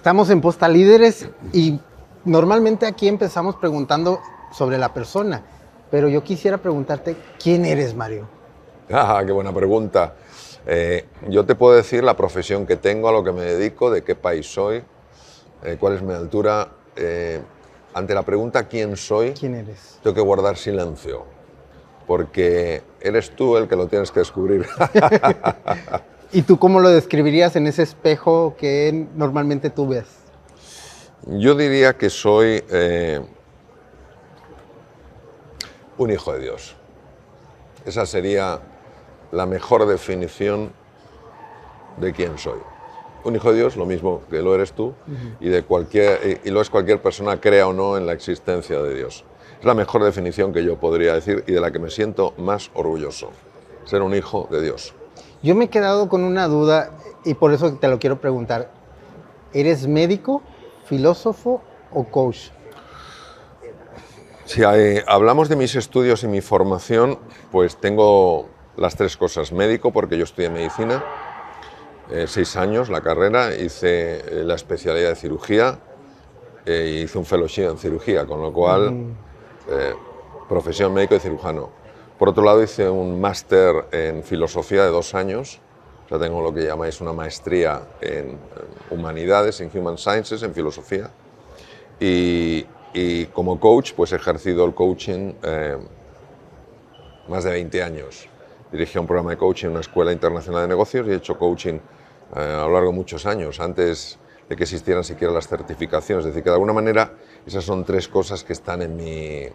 Estamos en Posta Líderes y normalmente aquí empezamos preguntando sobre la persona, pero yo quisiera preguntarte, ¿quién eres, Mario? Ah, qué buena pregunta. Yo te puedo decir la profesión que tengo, a lo que me dedico, de qué país soy, cuál es mi altura. Ante la pregunta ¿quién soy? ¿Quién eres? Tengo que guardar silencio, porque eres tú el que lo tienes que descubrir. ¿Y tú cómo lo describirías en ese espejo que normalmente tú ves? Yo diría que soy un hijo de Dios. Esa sería la mejor definición de quién soy. Un hijo de Dios, lo mismo que lo eres tú, y lo es cualquier persona, crea o no en la existencia de Dios. Es la mejor definición que yo podría decir y de la que me siento más orgulloso, ser un hijo de Dios. Yo me he quedado con una duda y por eso te lo quiero preguntar. ¿Eres médico, filósofo o coach? Si hablamos de mis estudios y mi formación, pues tengo las tres cosas. Médico, porque yo estudié medicina, 6 años la carrera, hice la especialidad de cirugía, hice un fellowship en cirugía, con lo cual profesión médico y cirujano. Por otro lado, hice un máster en filosofía de 2 años, o sea, tengo lo que llamáis una maestría en humanidades, en human sciences, en filosofía, y como coach, pues he ejercido el coaching más de 20 años. Dirigí un programa de coaching en una escuela internacional de negocios y he hecho coaching a lo largo de muchos años, antes de que existieran siquiera las certificaciones. Es decir, que de alguna manera esas son 3 cosas que están en mi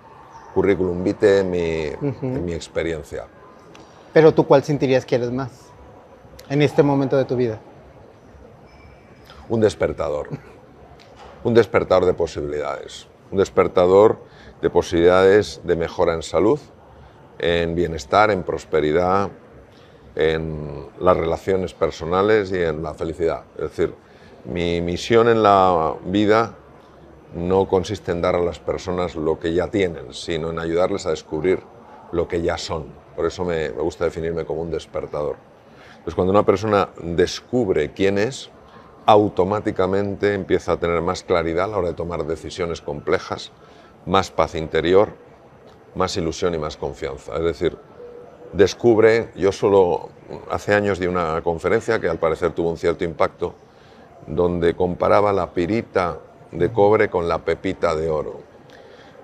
currículum vitae, en mi experiencia. Pero tú, ¿cuál sentirías que eres más en este momento de tu vida? Un despertador de posibilidades, un despertador de posibilidades de mejora en salud, en bienestar, en prosperidad, en las relaciones personales y en la felicidad. Es decir, mi misión en la vida no consiste en dar a las personas lo que ya tienen, sino en ayudarles a descubrir lo que ya son. Por eso me gusta definirme como un despertador. Entonces, cuando una persona descubre quién es, automáticamente empieza a tener más claridad a la hora de tomar decisiones complejas, más paz interior, más ilusión y más confianza. Es decir, descubre, yo solo hace años di una conferencia que al parecer tuvo un cierto impacto, donde comparaba la pirita de cobre con la pepita de oro.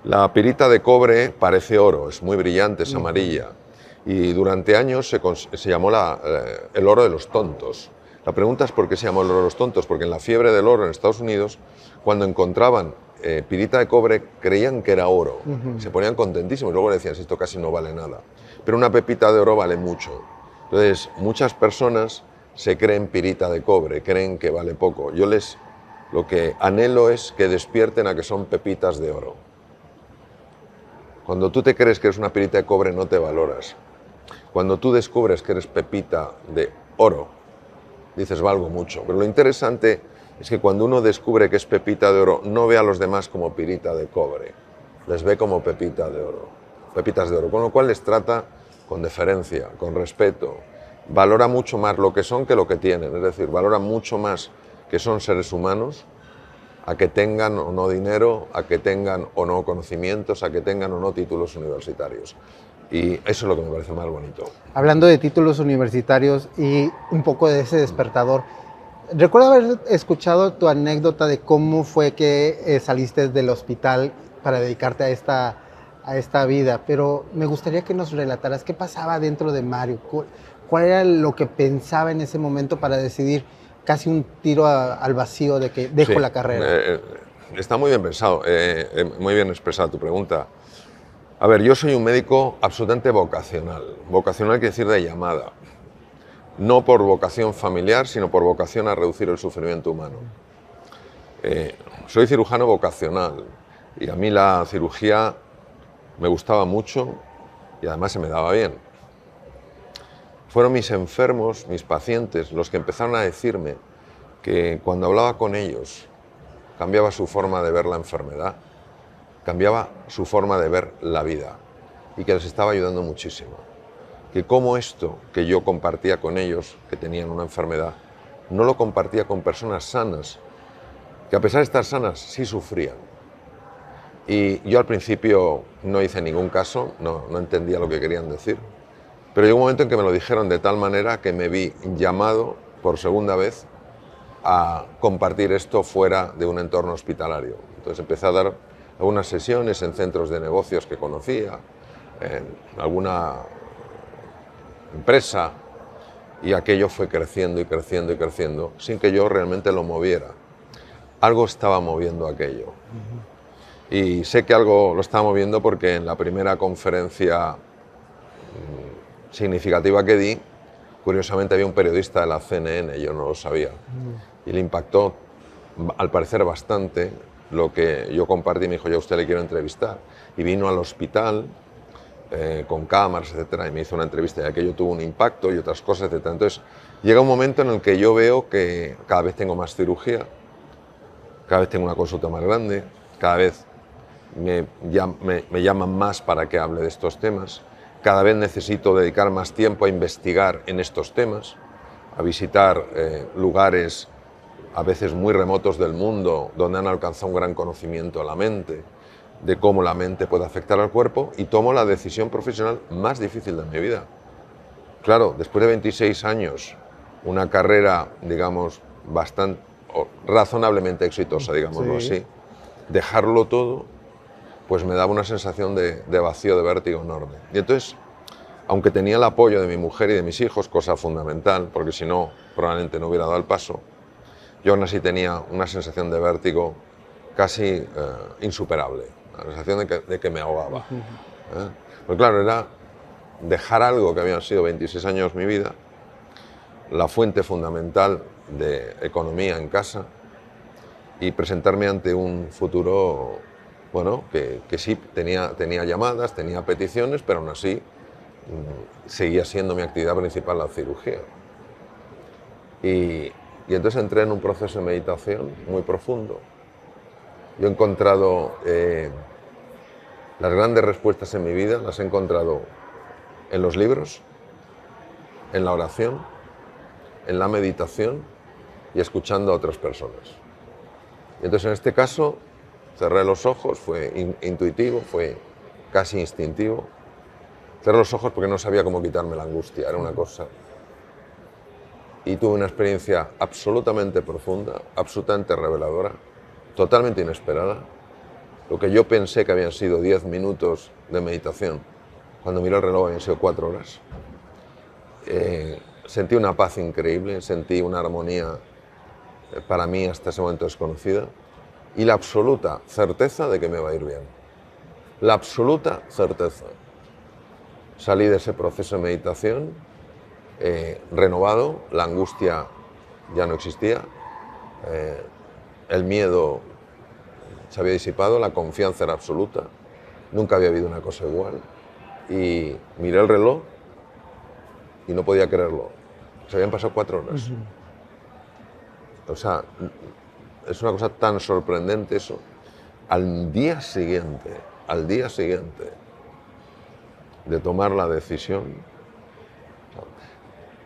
La pirita de cobre parece oro, es muy brillante, es amarilla, y durante años se llamó el oro de los tontos. La pregunta es por qué se llamó el oro de los tontos, porque en la fiebre del oro en Estados Unidos, cuando encontraban pirita de cobre, creían que era oro, se ponían contentísimos, luego le decían, si esto casi no vale nada, pero una pepita de oro vale mucho. Entonces, muchas personas se creen pirita de cobre, creen que vale poco. Lo que anhelo es que despierten a que son pepitas de oro. Cuando tú te crees que eres una pirita de cobre, no te valoras. Cuando tú descubres que eres pepita de oro, dices, valgo mucho. Pero lo interesante es que cuando uno descubre que es pepita de oro, no ve a los demás como pirita de cobre, les ve como pepita de oro, pepitas de oro, con lo cual les trata con deferencia, con respeto, valora mucho más lo que son que lo que tienen, es decir, valora mucho más que son seres humanos, a que tengan o no dinero, a que tengan o no conocimientos, a que tengan o no títulos universitarios. Y eso es lo que me parece más bonito. Hablando de títulos universitarios y un poco de ese despertador, recuerdo haber escuchado tu anécdota de cómo fue que saliste del hospital para dedicarte a esta vida, pero me gustaría que nos relataras qué pasaba dentro de Mario, cuál era lo que pensaba en ese momento para decidir casi un tiro al vacío de que dejo la carrera. Está muy bien pensado, muy bien expresada tu pregunta. A ver, yo soy un médico absolutamente vocacional. Vocacional quiere decir de llamada. No por vocación familiar, sino por vocación a reducir el sufrimiento humano. Soy cirujano vocacional y a mí la cirugía me gustaba mucho y además se me daba bien. Fueron mis enfermos, mis pacientes, los que empezaron a decirme que cuando hablaba con ellos cambiaba su forma de ver la enfermedad, cambiaba su forma de ver la vida y que les estaba ayudando muchísimo. Que como esto que yo compartía con ellos, que tenían una enfermedad, no lo compartía con personas sanas, que a pesar de estar sanas, sí sufrían. Y yo al principio no hice ningún caso, no entendía lo que querían decir, pero llegó un momento en que me lo dijeron de tal manera que me vi llamado por segunda vez a compartir esto fuera de un entorno hospitalario. Entonces empecé a dar algunas sesiones en centros de negocios que conocía, en alguna empresa, y aquello fue creciendo y creciendo y creciendo sin que yo realmente lo moviera. Algo estaba moviendo aquello. Y sé que algo lo estaba moviendo porque en la primera conferencia significativa que di, curiosamente había un periodista de la CNN, yo no lo sabía, y le impactó al parecer bastante lo que yo compartí. Me dijo: yo a usted le quiero entrevistar, y vino al hospital con cámaras, etcétera, y me hizo una entrevista, y aquello tuvo un impacto y otras cosas, etcétera. Entonces llega un momento en el que yo veo que cada vez tengo más cirugía, cada vez tengo una consulta más grande, cada vez me llaman más para que hable de estos temas, cada vez necesito dedicar más tiempo a investigar en estos temas, a visitar lugares a veces muy remotos del mundo, donde han alcanzado un gran conocimiento de la mente, de cómo la mente puede afectar al cuerpo, y tomo la decisión profesional más difícil de mi vida. Claro, después de 26 años, una carrera, digamos, bastante, razonablemente exitosa, digámoslo así, dejarlo todo, pues me daba una sensación de vacío, de vértigo enorme. Y entonces, aunque tenía el apoyo de mi mujer y de mis hijos, cosa fundamental, porque si no, probablemente no hubiera dado el paso, yo aún así tenía una sensación de vértigo casi insuperable, la sensación de que me ahogaba. Pues claro, era dejar algo que habían sido 26 años mi vida, la fuente fundamental de economía en casa, y presentarme ante un futuro, bueno, que sí tenía llamadas, tenía peticiones, pero aún así seguía siendo mi actividad principal la cirugía. Y entonces entré en un proceso de meditación muy profundo. Yo he encontrado las grandes respuestas en mi vida, las he encontrado en los libros, en la oración, en la meditación y escuchando a otras personas. Y entonces en este caso cerré los ojos, fue intuitivo, fue casi instintivo. Cerré los ojos porque no sabía cómo quitarme la angustia, era una cosa. Y tuve una experiencia absolutamente profunda, absolutamente reveladora, totalmente inesperada. Lo que yo pensé que habían sido 10 minutos de meditación, cuando miré el reloj habían sido 4 horas. Sentí una paz increíble, sentí una armonía para mí hasta ese momento desconocida, y la absoluta certeza de que me va a ir bien. La absoluta certeza. Salí de ese proceso de meditación renovado, la angustia ya no existía, el miedo se había disipado, la confianza era absoluta, nunca había habido una cosa igual, y miré el reloj y no podía creerlo. Se habían pasado 4 horas. O sea, es una cosa tan sorprendente eso. Al día siguiente de tomar la decisión,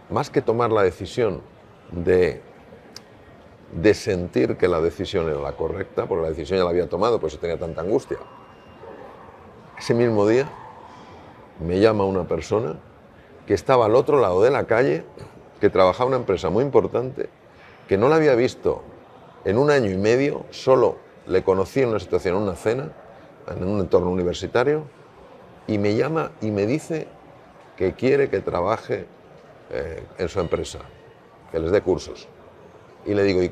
más que tomar la decisión de sentir que la decisión era la correcta, porque la decisión ya la había tomado, pues tenía tanta angustia. Ese mismo día me llama una persona que estaba al otro lado de la calle, que trabajaba en una empresa muy importante, que no la había visto en 1 año y medio, solo le conocí en una situación, en una cena, en un entorno universitario, y me llama y me dice que quiere que trabaje en su empresa, que les dé cursos. Y le digo: ¿y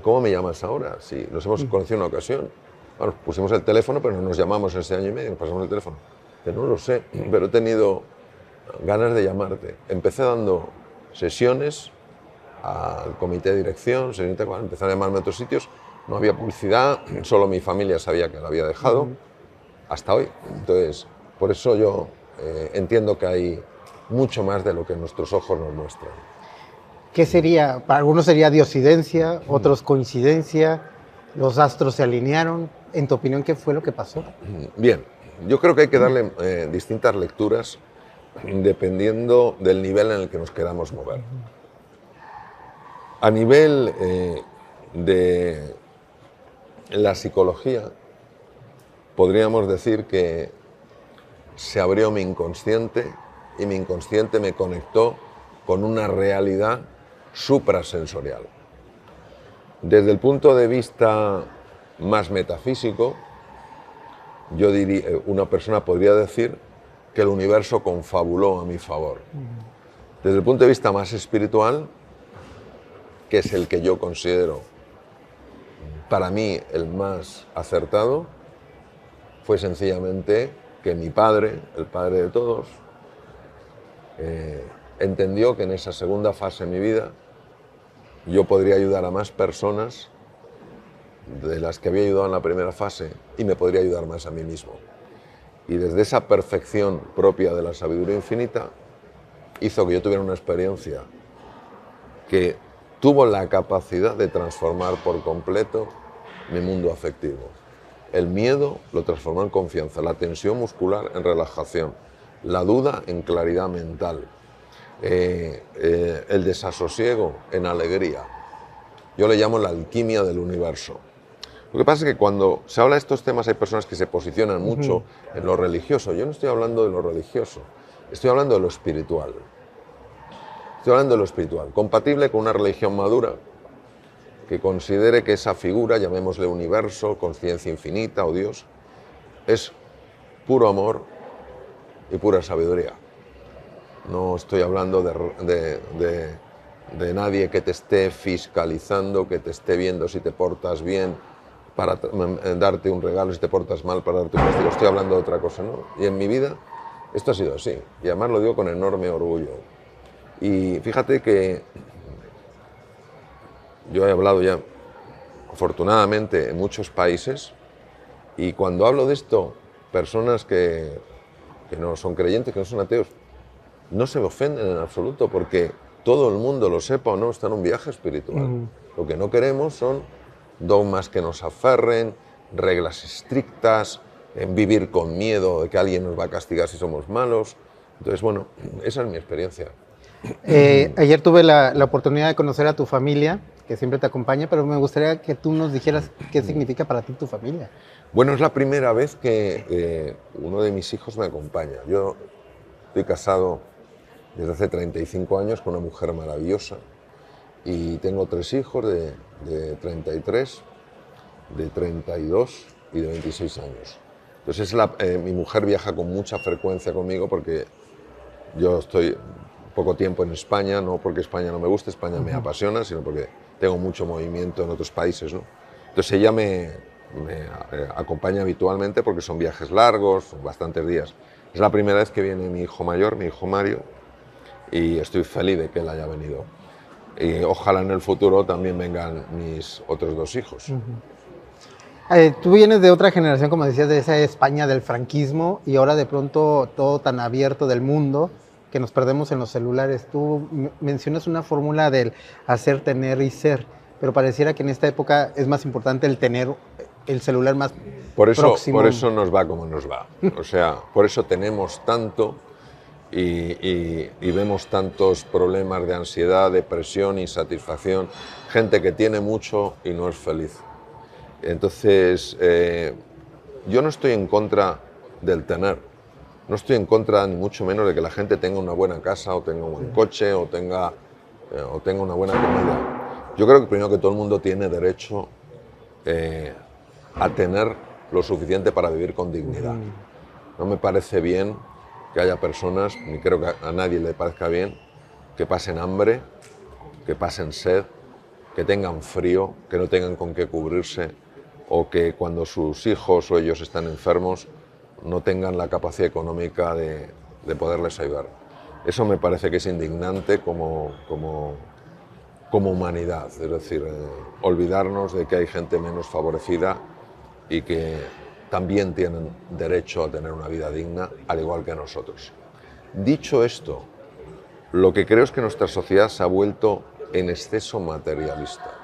cómo me llamas ahora? Si nos hemos conocido en una ocasión. Bueno, pusimos el teléfono, pero no nos llamamos en ese año y medio, nos pasamos el teléfono. Que no lo sé, pero he tenido ganas de llamarte. Empecé dando sesiones al comité de dirección, empezaron a llamarme a otros sitios, no había publicidad, solo mi familia sabía que lo había dejado, hasta hoy. Entonces, por eso yo entiendo que hay mucho más de lo que nuestros ojos nos muestran. ¿Qué sería? Para algunos sería diosidencia, otros coincidencia, los astros se alinearon. En tu opinión, ¿qué fue lo que pasó? Bien, yo creo que hay que darle distintas lecturas dependiendo del nivel en el que nos queramos mover. A nivel de En la psicología podríamos decir que se abrió mi inconsciente y mi inconsciente me conectó con una realidad suprasensorial. Desde el punto de vista más metafísico, yo diría, una persona podría decir que el universo confabuló a mi favor. Desde el punto de vista más espiritual, que es el que yo considero para mí el más acertado, fue sencillamente que mi padre, el padre de todos, entendió que en esa segunda fase de mi vida yo podría ayudar a más personas de las que había ayudado en la primera fase y me podría ayudar más a mí mismo. Y desde esa perfección propia de la sabiduría infinita hizo que yo tuviera una experiencia que tuvo la capacidad de transformar por completo mi mundo afectivo. El miedo lo transformó en confianza, la tensión muscular en relajación, la duda en claridad mental, el desasosiego en alegría. Yo le llamo la alquimia del universo. Lo que pasa es que cuando se habla de estos temas hay personas que se posicionan mucho en lo religioso. Yo no estoy hablando de lo religioso, estoy hablando de lo espiritual. Estoy hablando de lo espiritual, compatible con una religión madura que considere que esa figura, llamémosle universo, conciencia infinita o Dios, es puro amor y pura sabiduría. No estoy hablando de nadie que te esté fiscalizando, que te esté viendo si te portas bien para darte un regalo, si te portas mal para darte un castigo. Estoy hablando de otra cosa, ¿no? Y en mi vida esto ha sido así, y además lo digo con enorme orgullo. Y fíjate que yo he hablado ya, afortunadamente, en muchos países, y cuando hablo de esto, personas que no son creyentes, que no son ateos, no se me ofenden en absoluto, porque todo el mundo, lo sepa o no, está en un viaje espiritual. Lo que no queremos son dogmas que nos aferren, reglas estrictas, en vivir con miedo de que alguien nos va a castigar si somos malos. Entonces, bueno, esa es mi experiencia. Ayer tuve la oportunidad de conocer a tu familia, que siempre te acompaña, pero me gustaría que tú nos dijeras qué significa para ti tu familia. Bueno, es la primera vez que uno de mis hijos me acompaña. Yo estoy casado desde hace 35 años con una mujer maravillosa y tengo 3 hijos de 33, de 32 y de 26 años. Entonces mi mujer viaja con mucha frecuencia conmigo porque yo estoy poco tiempo en España, no porque España no me guste, España me apasiona, sino porque tengo mucho movimiento en otros países, ¿no? Entonces ella me acompaña habitualmente porque son viajes largos, son bastantes días. Es la primera vez que viene mi hijo mayor, mi hijo Mario, y estoy feliz de que él haya venido. Y ojalá en el futuro también vengan mis otros 2 hijos. Tú vienes de otra generación, como decías, de esa España del franquismo, y ahora de pronto todo tan abierto del mundo que nos perdemos en los celulares. Tú mencionas una fórmula del hacer, tener y ser, pero pareciera que en esta época es más importante el tener el celular más próximo. Por eso nos va como nos va. O sea, por eso tenemos tanto y vemos tantos problemas de ansiedad, depresión, insatisfacción, gente que tiene mucho y no es feliz. Entonces, yo no estoy en contra del tener, no estoy en contra ni mucho menos de que la gente tenga una buena casa o tenga un buen coche o tenga una buena comida. Yo creo que primero que todo el mundo tiene derecho a tener lo suficiente para vivir con dignidad. No me parece bien que haya personas, ni creo que a nadie le parezca bien, que pasen hambre, que pasen sed, que tengan frío, que no tengan con qué cubrirse, o que cuando sus hijos o ellos están enfermos no tengan la capacidad económica de poderles ayudar. Eso me parece que es indignante como humanidad, es decir, olvidarnos de que hay gente menos favorecida y que también tienen derecho a tener una vida digna, al igual que nosotros. Dicho esto, lo que creo es que nuestra sociedad se ha vuelto en exceso materialista.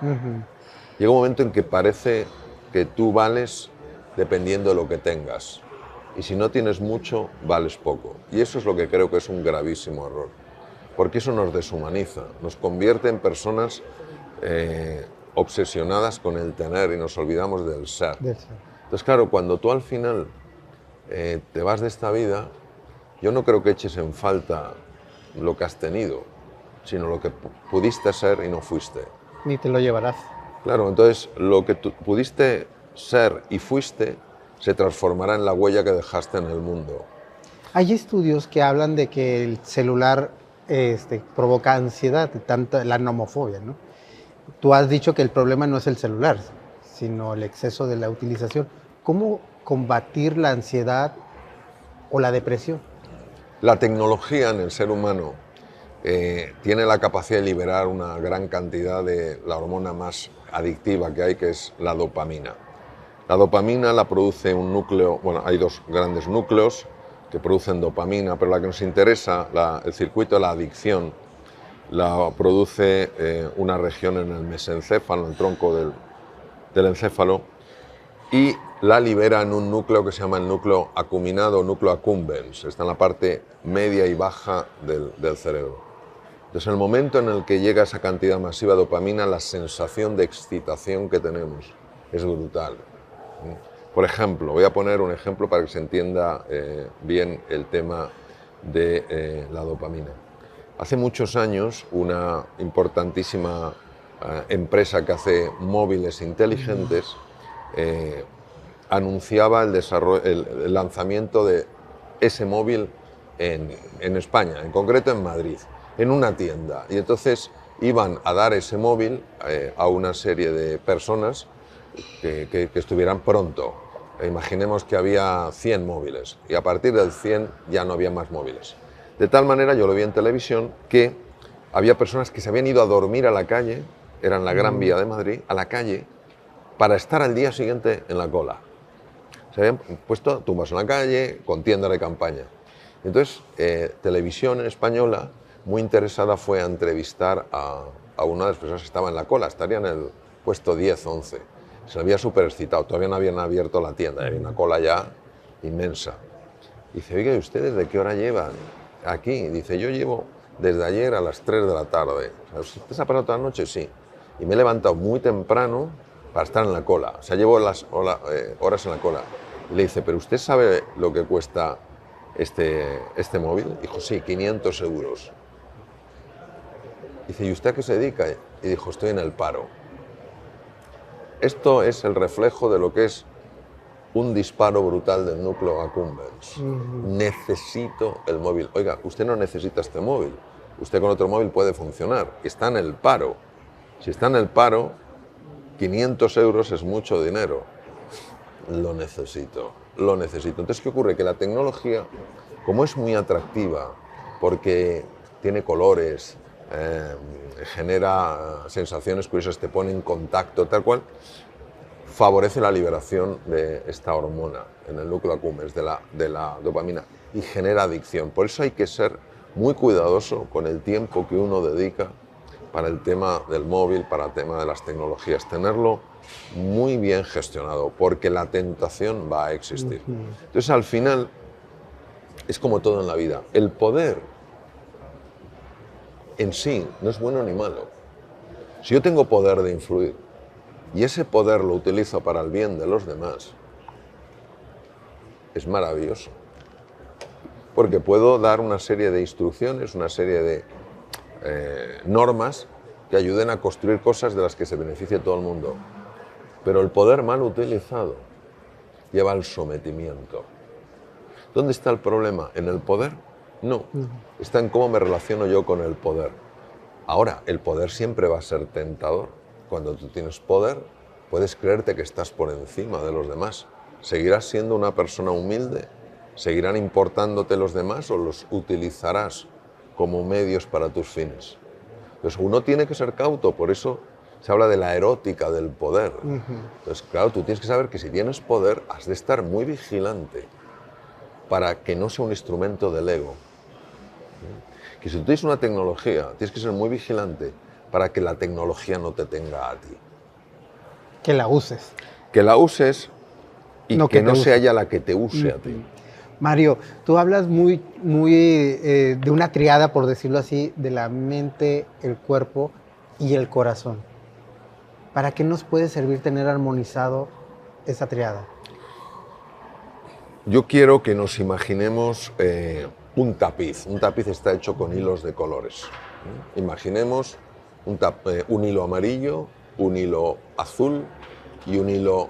Llega un momento en que parece que tú vales dependiendo de lo que tengas. Y si no tienes mucho, vales poco. Y eso es lo que creo que es un gravísimo error. Porque eso nos deshumaniza, nos convierte en personas obsesionadas con el tener y nos olvidamos del ser. Del ser. Entonces, claro, cuando tú al final te vas de esta vida, yo no creo que eches en falta lo que has tenido, sino lo que pudiste ser y no fuiste. Ni te lo llevarás. Claro, entonces lo que tú pudiste ser y fuiste se transformará en la huella que dejaste en el mundo. Hay estudios que hablan de que el celular provoca ansiedad, tanto la nomofobia, ¿no? Tú has dicho que el problema no es el celular, sino el exceso de la utilización. ¿Cómo combatir la ansiedad o la depresión? La tecnología en el ser humano tiene la capacidad de liberar una gran cantidad de la hormona más adictiva que hay, que es la dopamina. La dopamina la produce un núcleo, bueno, hay dos grandes núcleos que producen dopamina, pero la que nos interesa, el circuito de la adicción, la produce una región en el mesencéfalo, en el tronco del encéfalo, y la libera en un núcleo que se llama el núcleo acuminado o núcleo accumbens, está en la parte media y baja del cerebro. Entonces, en el momento en el que llega esa cantidad masiva de dopamina, la sensación de excitación que tenemos es brutal. Por ejemplo, voy a poner un ejemplo para que se entienda bien el tema de la dopamina. Hace muchos años, una importantísima empresa que hace móviles inteligentes anunciaba el lanzamiento de ese móvil en España, en concreto en Madrid, en una tienda. Y entonces iban a dar ese móvil a una serie de personas que estuvieran pronto. Imaginemos que había 100 móviles y a partir del 100 ya no había más móviles. De tal manera, yo lo vi en televisión, que había personas que se habían ido a dormir a la calle, era en la Gran Vía de Madrid, a la calle, para estar al día siguiente en la cola. Se habían puesto tumbas en la calle, con tienda de campaña. Entonces, Televisión Española, muy interesada, fue a entrevistar a una de las personas que estaba en la cola, estaría en el puesto 10, 11. Se había súper excitado, todavía no habían abierto la tienda, había una cola ya inmensa. Y dice, oiga, ¿y ustedes de qué hora llevan aquí? Dice, yo llevo desde ayer a las 3 de la tarde. ¿Usted se ha parado toda la noche? Sí. Y me he levantado muy temprano para estar en la cola. O sea, llevo las horas en la cola. Y le dice, ¿pero usted sabe lo que cuesta este móvil? Dijo, sí, 500 euros. Dice, ¿y usted a qué se dedica? Y dijo, estoy en el paro. Esto es el reflejo de lo que es un disparo brutal del núcleo accumbens. Necesito el móvil. Oiga, usted no necesita este móvil. Usted con otro móvil puede funcionar. Está en el paro. Si está en el paro, 500 euros es mucho dinero. Lo necesito, lo necesito. Entonces, ¿qué ocurre? Que la tecnología, como es muy atractiva, porque tiene colores, genera sensaciones curiosas, te pone en contacto, tal cual, favorece la liberación de esta hormona en el núcleo accumbens, de la dopamina, y genera adicción. Por eso hay que ser muy cuidadoso con el tiempo que uno dedica para el tema del móvil, para el tema de las tecnologías, tenerlo muy bien gestionado, porque la tentación va a existir. Entonces, al final, es como todo en la vida. El poder en sí no es bueno ni malo. Si yo tengo poder de influir y ese poder lo utilizo para el bien de los demás, es maravilloso. Porque puedo dar una serie de instrucciones, una serie de normas que ayuden a construir cosas de las que se beneficie todo el mundo. Pero el poder mal utilizado lleva al sometimiento. ¿Dónde está el problema? ¿En el poder? No. Está en cómo me relaciono yo con el poder. Ahora, el poder siempre va a ser tentador. Cuando tú tienes poder, puedes creerte que estás por encima de los demás. ¿Seguirás siendo una persona humilde? ¿Seguirán importándote los demás o los utilizarás como medios para tus fines? Entonces, uno tiene que ser cauto, por eso se habla de la erótica del poder. Entonces, claro, tú tienes que saber que si tienes poder, has de estar muy vigilante para que no sea un instrumento del ego. Que si tú tienes una tecnología, tienes que ser muy vigilante para que la tecnología no te tenga a ti. Que la uses. Que la uses y No, que no sea ella la que te use a ti. Mario, tú hablas muy de una triada, por decirlo así, de la mente, el cuerpo y el corazón. ¿Para qué nos puede servir tener armonizado esa triada? Yo quiero que nos imaginemos un tapiz. Un tapiz está hecho con hilos de colores. Imaginemos un hilo amarillo, un hilo azul y un hilo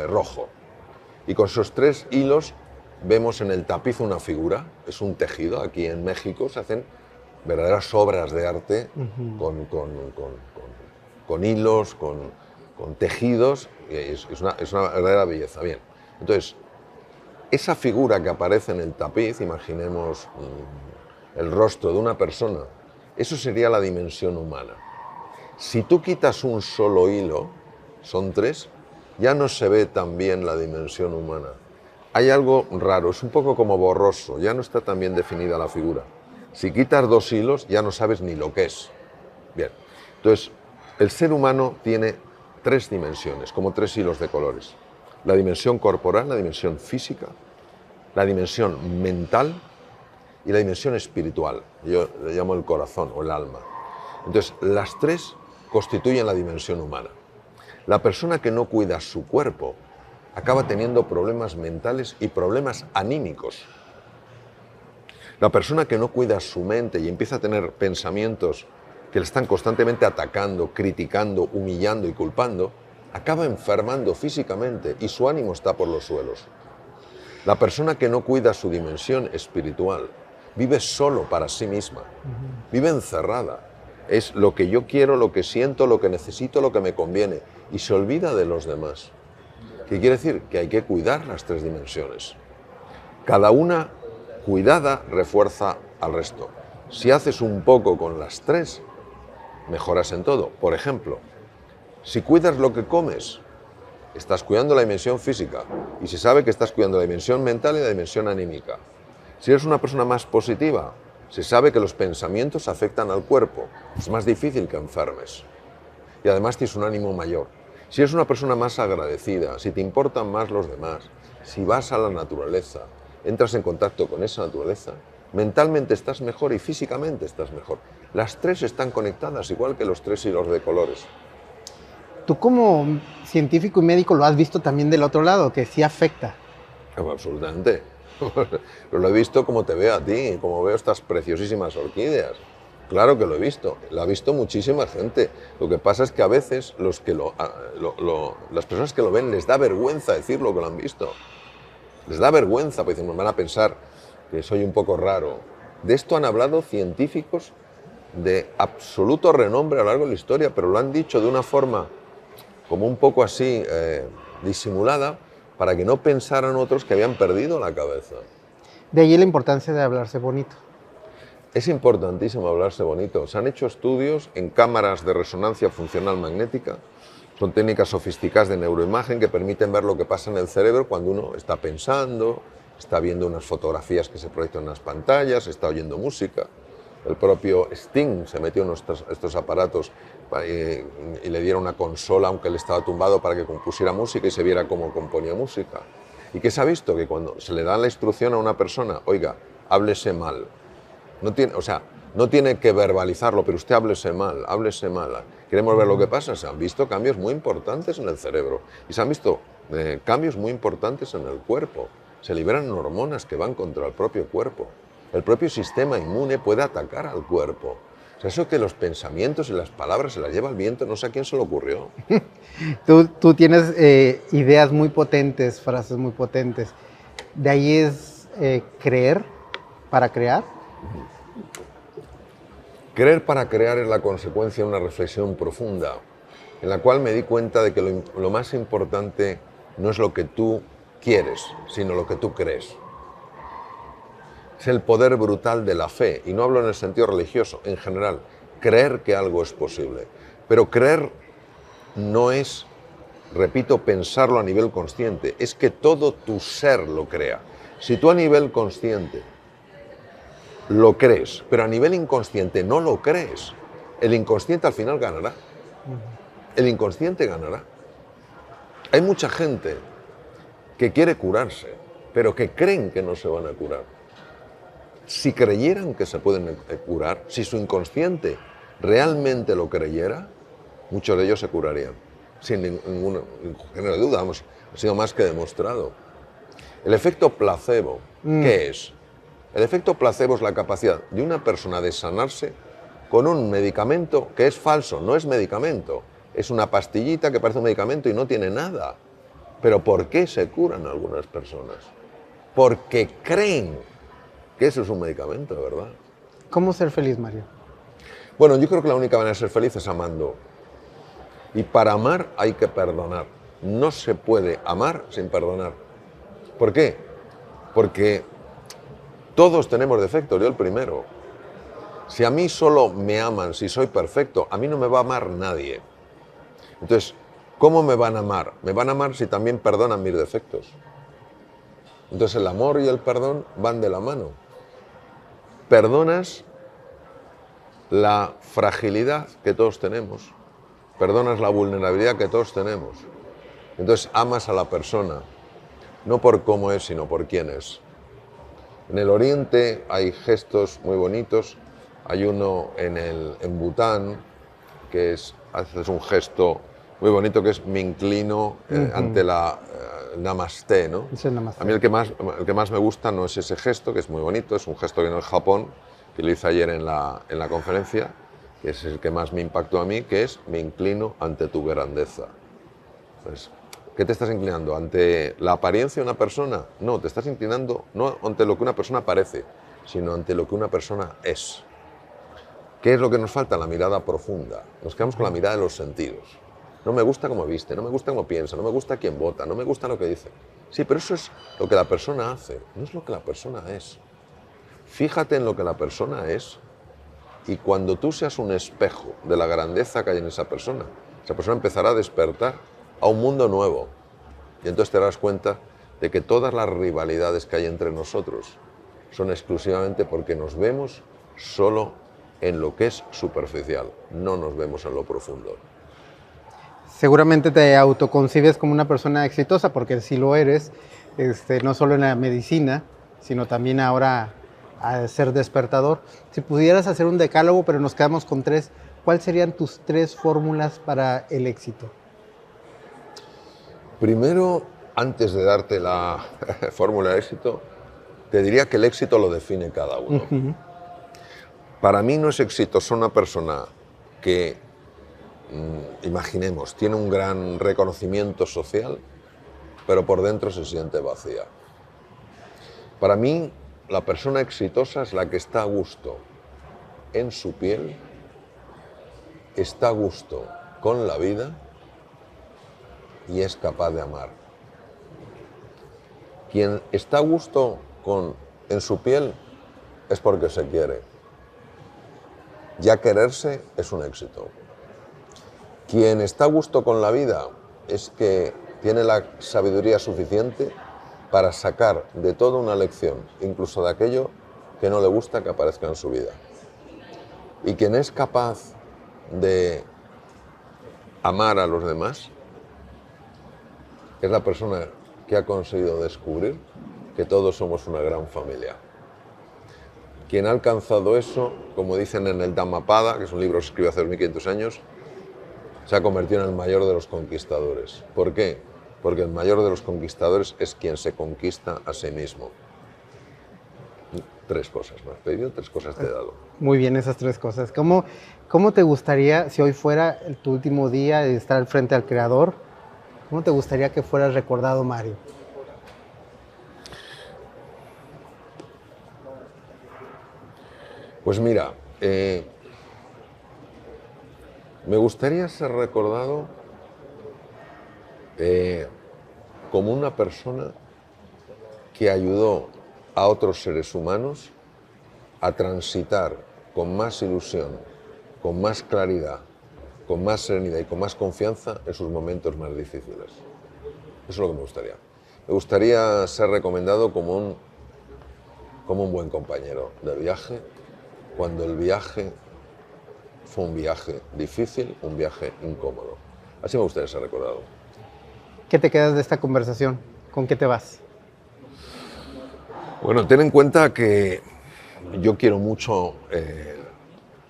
rojo. Y con esos tres hilos vemos en el tapiz una figura, es un tejido. Aquí en México se hacen verdaderas obras de arte con hilos, con tejidos, es una verdadera belleza. Bien, entonces, esa figura que aparece en el tapiz, imaginemos el rostro de una persona, eso sería la dimensión humana. Si tú quitas un solo hilo, son tres, ya no se ve tan bien la dimensión humana. Hay algo raro, es un poco como borroso, ya no está tan bien definida la figura. Si quitas dos hilos, ya no sabes ni lo que es. Bien, entonces, el ser humano tiene tres dimensiones, como tres hilos de colores. La dimensión corporal, la dimensión física, la dimensión mental y la dimensión espiritual. Yo le llamo el corazón o el alma. Entonces, las tres constituyen la dimensión humana. La persona que no cuida su cuerpo acaba teniendo problemas mentales y problemas anímicos. La persona que no cuida su mente y empieza a tener pensamientos que le están constantemente atacando, criticando, humillando y culpando, acaba enfermando físicamente y su ánimo está por los suelos. La persona que no cuida su dimensión espiritual vive solo para sí misma, vive encerrada. Es lo que yo quiero, lo que siento, lo que necesito, lo que me conviene, y se olvida de los demás. ¿Qué quiere decir? Que hay que cuidar las tres dimensiones. Cada una cuidada refuerza al resto. Si haces un poco con las tres, mejoras en todo. Por ejemplo, si cuidas lo que comes, estás cuidando la dimensión física y se sabe que estás cuidando la dimensión mental y la dimensión anímica. Si eres una persona más positiva, se sabe que los pensamientos afectan al cuerpo. Es más difícil que enfermes. Y además tienes un ánimo mayor. Si eres una persona más agradecida, si te importan más los demás, si vas a la naturaleza, entras en contacto con esa naturaleza, mentalmente estás mejor y físicamente estás mejor. Las tres están conectadas, igual que los tres hilos de colores. Tú como científico y médico lo has visto también del otro lado, que sí afecta. Absolutamente. Pero lo he visto como te veo a ti, como veo estas preciosísimas orquídeas. Claro que lo he visto, lo ha visto muchísima gente. Lo que pasa es que a veces las personas que lo ven les da vergüenza decir lo que lo han visto. Les da vergüenza, porque dicen, van a pensar que soy un poco raro. De esto han hablado científicos de absoluto renombre a lo largo de la historia, pero lo han dicho de una forma como un poco así disimulada, para que no pensaran otros que habían perdido la cabeza. De ahí la importancia de hablarse bonito. Es importantísimo hablarse bonito. Se han hecho estudios en cámaras de resonancia funcional magnética. Son técnicas sofisticadas de neuroimagen que permiten ver lo que pasa en el cerebro cuando uno está pensando, está viendo unas fotografías que se proyectan en las pantallas, está oyendo música. El propio Sting se metió en estos aparatos y le dieron una consola, aunque él estaba tumbado, para que compusiera música y se viera cómo componía música. ¿Y qué se ha visto? Que cuando se le da la instrucción a una persona, oiga, háblese mal, no tiene que verbalizarlo, pero usted háblese mal, háblese mal. Queremos ver lo que pasa. Se han visto cambios muy importantes en el cerebro y se han visto cambios muy importantes en el cuerpo. Se liberan hormonas que van contra el propio cuerpo. El propio sistema inmune puede atacar al cuerpo. O sea, eso que los pensamientos y las palabras se las lleva el viento, no sé a quién se le ocurrió. Tú tienes ideas muy potentes, frases muy potentes. De ahí es creer para crear. Creer para crear es la consecuencia de una reflexión profunda, en la cual me di cuenta de que lo más importante no es lo que tú quieres, sino lo que tú crees. Es el poder brutal de la fe, y no hablo en el sentido religioso, en general, creer que algo es posible. Pero creer no es, repito, pensarlo a nivel consciente, es que todo tu ser lo crea. Si tú a nivel consciente lo crees, pero a nivel inconsciente no lo crees, el inconsciente al final ganará. El inconsciente ganará. Hay mucha gente que quiere curarse, pero que creen que no se van a curar. Si creyeran que se pueden curar, si su inconsciente realmente lo creyera, muchos de ellos se curarían, sin ningún género de duda, vamos, ha sido más que demostrado. El efecto placebo, ¿qué es? El efecto placebo es la capacidad de una persona de sanarse con un medicamento que es falso, no es medicamento, es una pastillita que parece un medicamento y no tiene nada. Pero ¿por qué se curan algunas personas? Porque creen que eso es un medicamento, ¿verdad? ¿Cómo ser feliz, Mario? Bueno, yo creo que la única manera de ser feliz es amando. Y para amar hay que perdonar. No se puede amar sin perdonar. ¿Por qué? Porque todos tenemos defectos, yo el primero. Si a mí solo me aman si soy perfecto, a mí no me va a amar nadie. Entonces, ¿cómo me van a amar? Me van a amar si también perdonan mis defectos. Entonces el amor y el perdón van de la mano. Perdonas la fragilidad que todos tenemos, perdonas la vulnerabilidad que todos tenemos. Entonces amas a la persona, no por cómo es, sino por quién es. En el Oriente hay gestos muy bonitos. Hay uno en Bután que haces un gesto muy bonito que es me inclino ante la Namaste, ¿no? Es el Namaste. A mí el que más me gusta no es ese gesto, que es muy bonito, es un gesto que viene del Japón, que lo hice ayer en la conferencia, que es el que más me impactó a mí, que es me inclino ante tu grandeza. Pues, ¿qué te estás inclinando? ¿Ante la apariencia de una persona? No, te estás inclinando no ante lo que una persona parece, sino ante lo que una persona es. ¿Qué es lo que nos falta? La mirada profunda. Nos quedamos con la mirada de los sentidos. No me gusta cómo viste, no me gusta cómo piensa, no me gusta quién vota, no me gusta lo que dice. Sí, pero eso es lo que la persona hace, no es lo que la persona es. Fíjate en lo que la persona es y cuando tú seas un espejo de la grandeza que hay en esa persona empezará a despertar a un mundo nuevo. Y entonces te darás cuenta de que todas las rivalidades que hay entre nosotros son exclusivamente porque nos vemos solo en lo que es superficial, no nos vemos en lo profundo. Seguramente te autoconcibes como una persona exitosa, porque sí lo eres, no solo en la medicina, sino también ahora a ser despertador. Si pudieras hacer un decálogo, pero nos quedamos con 3, ¿cuáles serían tus 3 fórmulas para el éxito? Primero, antes de darte la fórmula de éxito, te diría que el éxito lo define cada uno. Para mí no es exitoso una persona que, imaginemos, tiene un gran reconocimiento social, pero por dentro se siente vacía. Para mí, la persona exitosa es la que está a gusto en su piel, está a gusto con la vida y es capaz de amar. Quien está a gusto en su piel es porque se quiere. Ya quererse es un éxito. Quien está a gusto con la vida es que tiene la sabiduría suficiente para sacar de todo una lección, incluso de aquello que no le gusta que aparezca en su vida. Y quien es capaz de amar a los demás es la persona que ha conseguido descubrir que todos somos una gran familia. Quien ha alcanzado eso, como dicen en el Dhammapada, que es un libro que se escribió hace 2500 años, se ha convertido en el mayor de los conquistadores. ¿Por qué? Porque el mayor de los conquistadores es quien se conquista a sí mismo. 3 cosas me has pedido, 3 cosas te he dado. Muy bien, esas 3 cosas. ¿Cómo te gustaría, si hoy fuera tu último día de estar al frente al Creador, cómo te gustaría que fueras recordado, Mario? Pues mira, me gustaría ser recordado como una persona que ayudó a otros seres humanos a transitar con más ilusión, con más claridad, con más serenidad y con más confianza en sus momentos más difíciles. Eso es lo que me gustaría. Me gustaría ser recomendado como un buen compañero de viaje, cuando el viaje fue un viaje difícil, un viaje incómodo. Así me gustaría ser recordado. ¿Qué te quedas de esta conversación? ¿Con qué te vas? Bueno, ten en cuenta que yo quiero mucho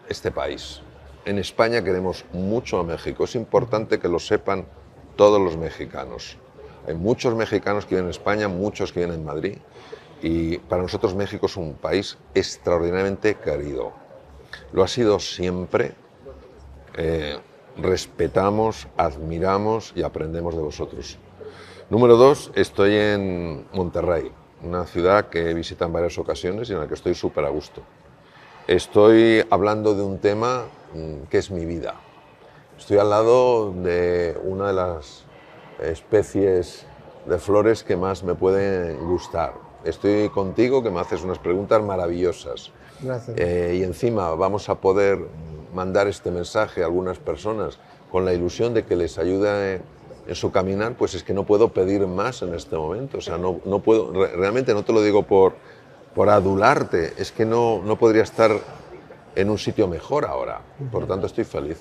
este país. en España queremos mucho a México. Es importante que lo sepan todos los mexicanos. Hay muchos mexicanos que viven en España, muchos que viven en Madrid. Y para nosotros México es un país extraordinariamente querido. Lo ha sido siempre. Respetamos, admiramos y aprendemos de vosotros. Número 2, estoy en Monterrey, una ciudad que he visitado en varias ocasiones y en la que estoy súper a gusto. Estoy hablando de un tema que es mi vida. Estoy al lado de una de las especies de flores que más me pueden gustar. Estoy contigo, que me haces unas preguntas maravillosas. Gracias. Y encima vamos a poder mandar este mensaje a algunas personas con la ilusión de que les ayude en su caminar, pues es que no puedo pedir más en este momento. O sea, no puedo, realmente no te lo digo por adularte, es que no podría estar en un sitio mejor ahora. Por lo tanto, estoy feliz.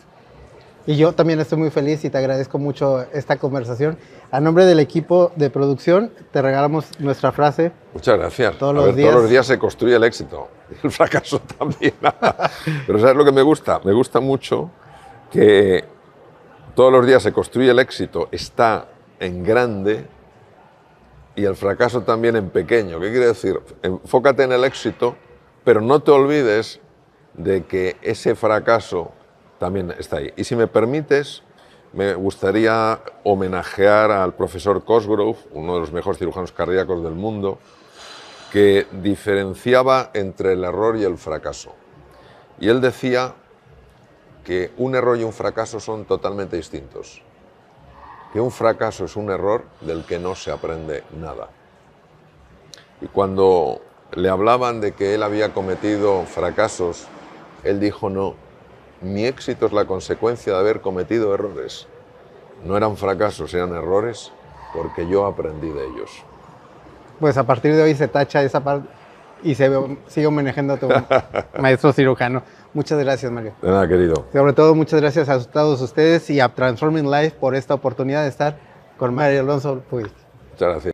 Y yo también estoy muy feliz y te agradezco mucho esta conversación. A nombre del equipo de producción, te regalamos nuestra frase. Muchas gracias. Todos Todos los los días se construye el éxito, el fracaso también. Pero ¿sabes lo que me gusta? Me gusta mucho que todos los días se construye el éxito, está en grande, y el fracaso también en pequeño. ¿Qué quiere decir? Enfócate en el éxito, pero no te olvides de que ese fracaso también está ahí. Y si me permites, me gustaría homenajear al profesor Cosgrove, uno de los mejores cirujanos cardíacos del mundo, que diferenciaba entre el error y el fracaso. Y él decía que un error y un fracaso son totalmente distintos. Que un fracaso es un error del que no se aprende nada. Y cuando le hablaban de que él había cometido fracasos, él dijo: no, mi éxito es la consecuencia de haber cometido errores. No eran fracasos, eran errores, porque yo aprendí de ellos. Pues a partir de hoy se tacha esa parte y sigue homenajeando a tu maestro cirujano. Muchas gracias, Mario. De nada, querido. Sobre todo, muchas gracias a todos ustedes y a Transforming Life por esta oportunidad de estar con Mario Alonso Puig. Muchas gracias.